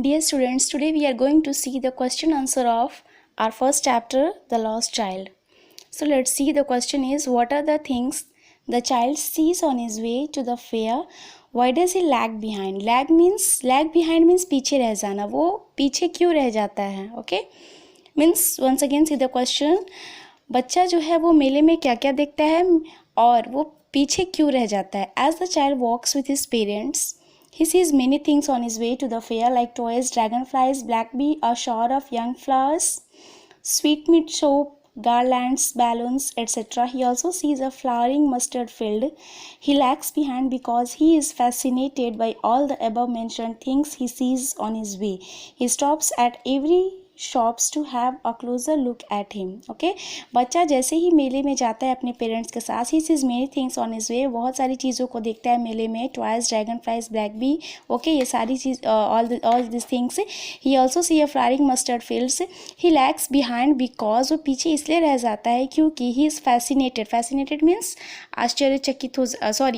Dear students, today we are going to see the question answer of our first chapter, The Lost Child. So let's see, the question is, what are the things the child sees on his way to the fair? Why does he lag behind? Lag behind means पीछे रह जाना. वो पीछे क्यों रह जाता है? Okay? Means once again see the question. बच्चा जो है वो मेले में क्या क्या देखता है और वो पीछे क्यों रह जाता है? As the child walks with his parents, he sees many things on his way to the fair like toys, dragonflies, black bee, a shower of young flowers, sweetmeat soap, garlands, balloons, etc. He also sees a flowering mustard field. He lags behind because he is fascinated by all the above mentioned things he sees on his way. He stops at every shops to have a closer look at him. Okay, बच्चा जैसे ही मेले में जाता है अपने parents के साथ, he sees many things on his way, बहुत सारी चीज़ों को देखता है मेले में, toys, dragonflies, black bee, okay, ये सारी चीज़ all these things. He also see a flowering mustard fields. He lags behind because वो पीछे इसलिए रह जाता है क्योंकि he is fascinated means आश्चर्यचकित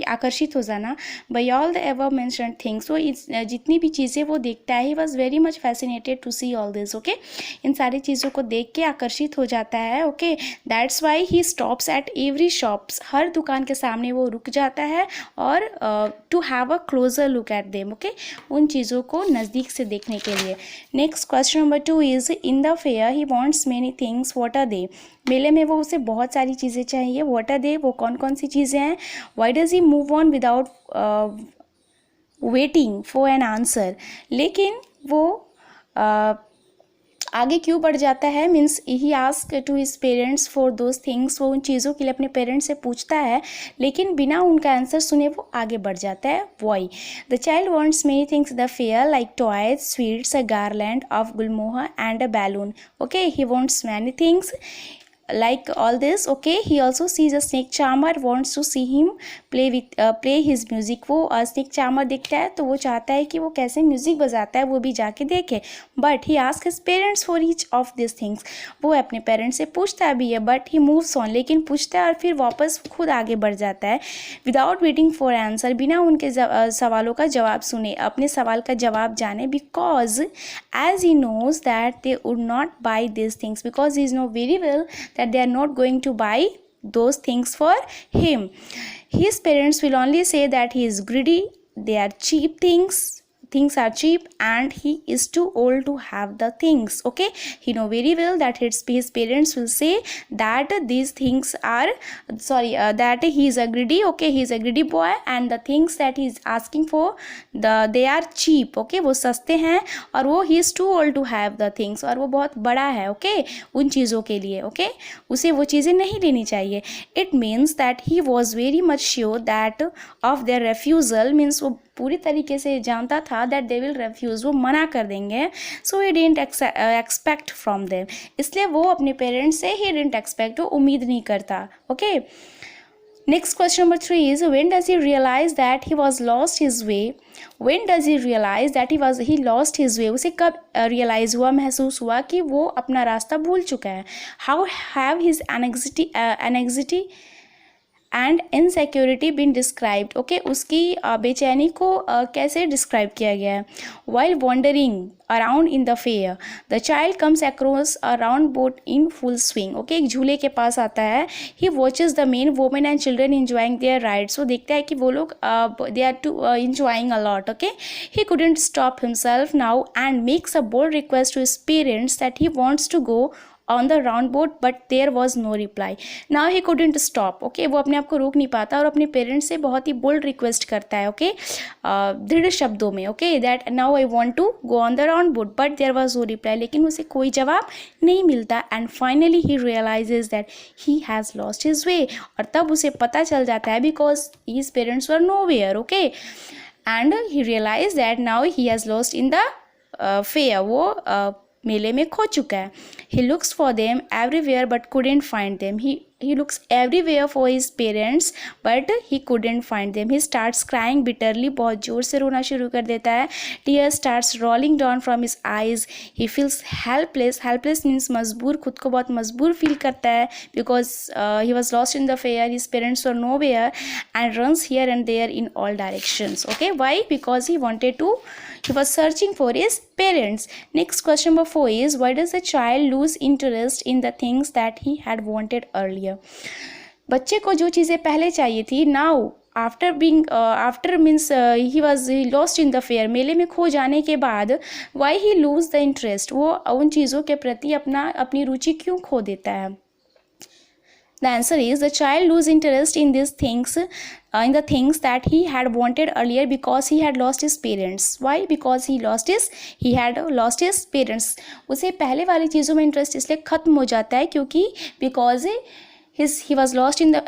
आकर्षित हो जाना by all the above mentioned things. So जितनी भी चीज़ें वो देखता है, he was very much fascinated to see all this. Okay, इन सारी चीज़ों को देख के आकर्षित हो जाता है. Okay, that's why he stops at every shops, हर दुकान के सामने वो रुक जाता है और to have a closer look at them. Okay, उन चीज़ों को नज़दीक से देखने के लिए. Next question number 2 is in the fair he wants many things, what are they? मेले में वो उसे बहुत सारी चीज़ें चाहिए. What are they? वो कौन कौन सी चीज़ें हैं? Why does he move on without waiting for an answer? लेकिन वो आगे क्यों बढ़ जाता है? Means he ask to his parents for those things, वो उन चीज़ों के लिए अपने पेरेंट्स से पूछता है लेकिन बिना उनका आंसर सुने वो आगे बढ़ जाता है. Why? The child wants many things the fair like toys, sweets, a garland of gulmohar and a balloon. Okay, he wants many things like all this. Okay, he also sees a snake charmer, wants to see him play his music. वो snake charmer देखता है तो वो चाहता है कि वो कैसे म्यूज़िक बजाता है वो भी जाके देखे. But he ask his parents for each of this things, वो अपने पेरेंट्स से पूछता भी है बट ही मूव्स ऑन, लेकिन पूछता है और फिर वापस खुद आगे बढ़ जाता है. विदाउट वेटिंग फॉर आंसर, बिना उनके सवालों का जवाब सुने, अपने सवाल का जवाब जाने. Because as he knows that they would not buy this things, because he is know very well that they are not going to buy those things for him. His parents will only say that he is greedy, they are cheap things are cheap and he is too old to have the things. Okay, he know very well that his parents will say that these things are that he is a greedy, okay, he is a greedy boy and the things that he is asking for they are cheap. Okay, वो सस्ते हैं और वो he is too old to have the things, और वो बहुत बड़ा है. okay, उन चीज़ों के लिए. okay, उसे वो चीज़ें नहीं लेनी चाहिए. It means that he was very much sure that of their refusal, means वो पूरी तरीके से जानता था दैट दे विल रेफ्यूज़, वो मना कर देंगे. So he didn't expect from them, इसलिए वो अपने पेरेंट्स से ही डिडंट एक्सपेक्ट, वो उम्मीद नहीं करता. Okay, next question number 3 is when does he realise that he was lost his way? When does he realise that he lost his way? उसे कब रियलाइज हुआ, महसूस हुआ कि वो अपना रास्ता भूल चुका है? How have his anxiety and insecurity been described? Okay, उसकी बेचैनी को कैसे डिस्क्राइब किया गया है? While wandering around in the fair the child comes across a round boat in full swing. Okay, एक झूले के पास आता है. He watches the men women and children enjoying their rides. वो देखता है कि वो लोग they are too enjoying a lot. Okay, he couldn't stop himself now and makes a bold request to his parents that he wants to go on the round boat but there was no reply. Now he couldn't stop. okay, वो अपने आप को रोक नहीं पाता और अपने parents से बहुत ही बोल्ड रिक्वेस्ट करता है. ओके, दृढ़ शब्दों में. Okay, that now I want to go on the round boat but there was no reply, लेकिन उसे कोई जवाब नहीं मिलता. And finally he realises that he has lost his way, और तब उसे पता चल जाता है because his parents were nowhere. Okay, and he realise that now he has lost in the fair, वो मेले में खो चुका है. He looks for them everywhere but couldn't find them. He he looks everywhere for his parents but he couldn't find them. He starts crying bitterly, बहुत जोर से रोना शुरू कर देता है. Tears starts rolling down from his eyes. He feels helpless. Helpless means मजबूर, खुद को बहुत मजबूर फील करता है because he was lost in the fair. His parents were nowhere and runs here and there in all directions. Okay, why? Because he was searching for his parents. Next question number 4 is, why does a child lose interest in the things that he had wanted earlier? बच्चे को जो चीज़ें पहले चाहिए थी, now after means he lost in the fair, मेले में खो जाने के बाद why he lose the interest, वो उन चीज़ों के प्रति अपनी रुचि क्यों खो देता है? The answer is, the child lose interest in these things, in the things that he had wanted earlier because he had lost his parents. Why? Because he had lost his parents. उसे पहले वाली चीज़ों में interest इसलिए ख़त्म हो जाता है क्योंकि because he was lost in the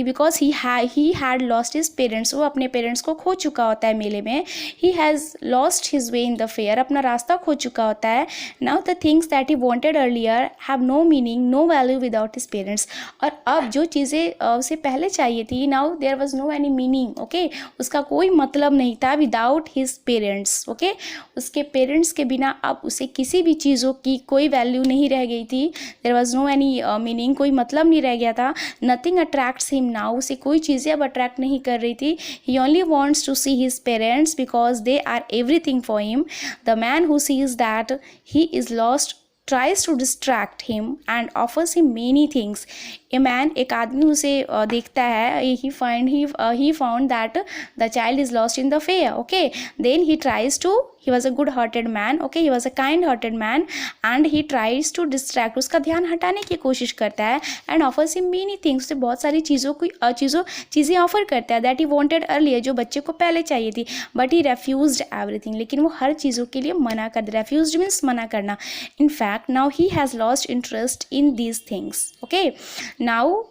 because he had lost his parents. वो अपने पेरेंट्स को खो चुका होता है मेले में. He has lost his way in the fair, अपना रास्ता खो चुका होता है. Now the things that he wanted earlier have no meaning, no value without his parents. और अब जो चीज़ें उसे पहले चाहिए थी, now there was no any meaning. Okay, उसका कोई मतलब नहीं था without his parents. Okay, उसके पेरेंट्स के बिना अब उसे किसी भी चीज़ों की कोई वैल्यू नहीं रह गई थी. There was no any meaning, कोई मतलब नहीं रह गया था. Nothing attracts him now, उसे कोई चीज़ें अब अट्रैक्ट नहीं कर रही थी. He only wants to see his parents because they are everything for him. The man who sees that he is lost tries to distract him and offers him many things. A man, एक आदमी उसे देखता है, he found that the child is lost in the fair. Okay, then he was a good hearted man. Okay, he was a kind hearted man and he tries to distract, उसका ध्यान हटाने की कोशिश करता है and offers him many things, उसे बहुत सारी चीज़ें ऑफर करता है that he wanted earlier, जो बच्चे को पहले चाहिए थी. But he refused everything, लेकिन वो हर चीज़ों के लिए मना कर दिया. Refused means मना करना. In fact, now he has lost interest in these things. Okay, now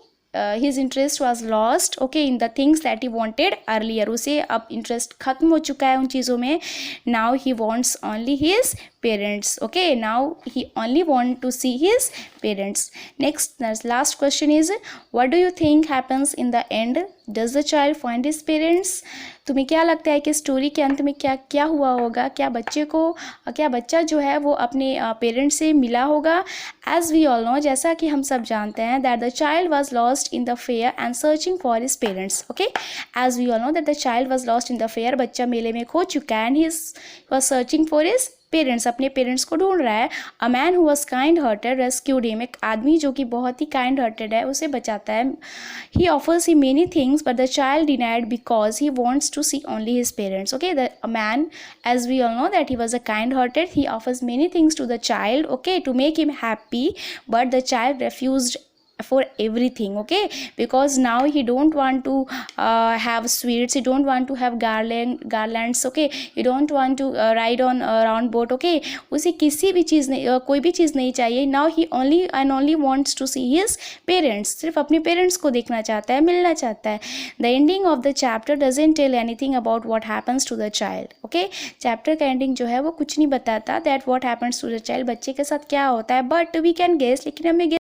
his interest was lost, okay, in the things that he wanted earlier. उसे अब इंटरेस्ट खत्म हो चुका है उन चीज़ों में. Now he wants only his parents. Okay, now he only want to see his parents. Next, last question is, what do you think happens in the end? Does the child find his parents? तुम्हें क्या लगता है कि story के अंत में क्या हुआ होगा? क्या बच्चा जो है वो अपने पेरेंट्स से मिला होगा? As we all know, जैसा कि हम सब जानते हैं, that the child was lost in the fair and searching for his parents. Okay, as we all know that the child was lost in the fair, बच्चा मेले में खो चुका है and he was searching for his parents, अपने parents को ढूंढ रहा है. A man who was kind hearted rescued him, एक आदमी जो कि बहुत ही काइंड हार्टेड है उसे बचाता है. He offers him many things but the child denied because he wants to see only his parents. Okay, the man, as we all know that he was a kind hearted, he offers many things to the child, okay, to make him happy, but the child refused for everything. Okay, because now he don't want to have sweets, he don't want to have garlands. Okay, he don't want to ride on a round boat. Okay, उसे किसी भी चीज़ नहीं, कोई भी चीज़ नहीं चाहिए. now he only wants to see his parents, सिर्फ अपने पेरेंट्स को देखना चाहता है, मिलना चाहता है. the ending of the chapter doesn't tell anything about what happens to the child. Okay, chapter का एंडिंग जो है वो कुछ नहीं बताता that what happens to the child, बच्चे के साथ क्या होता है, but we can guess, लेकिन हमें